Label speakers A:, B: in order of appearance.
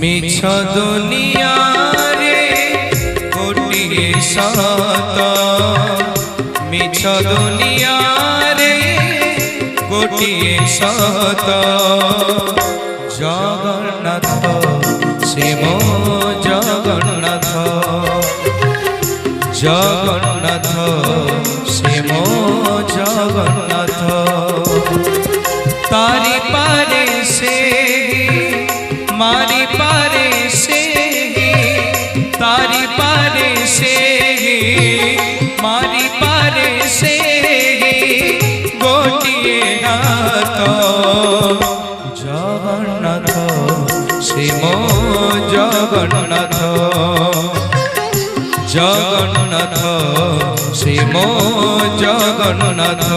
A: মিছ দুনিয়ারে কোটিয়ে শত, মিছ দুনিয়ারে কোটিয়ে শত। জগন্নাথ শ্রীম জগন্নাথ, জগন্নাথ শ্রীম জগন্নাথ। তারি পারে সে মারি পারে সে, তারি পারে সে মারি পারে সে, গোটিয়ে হাত। জগন্নাথ শ্রীম জগন্নাথ, জগন্নাথ শ্রীম জগন্নাথ।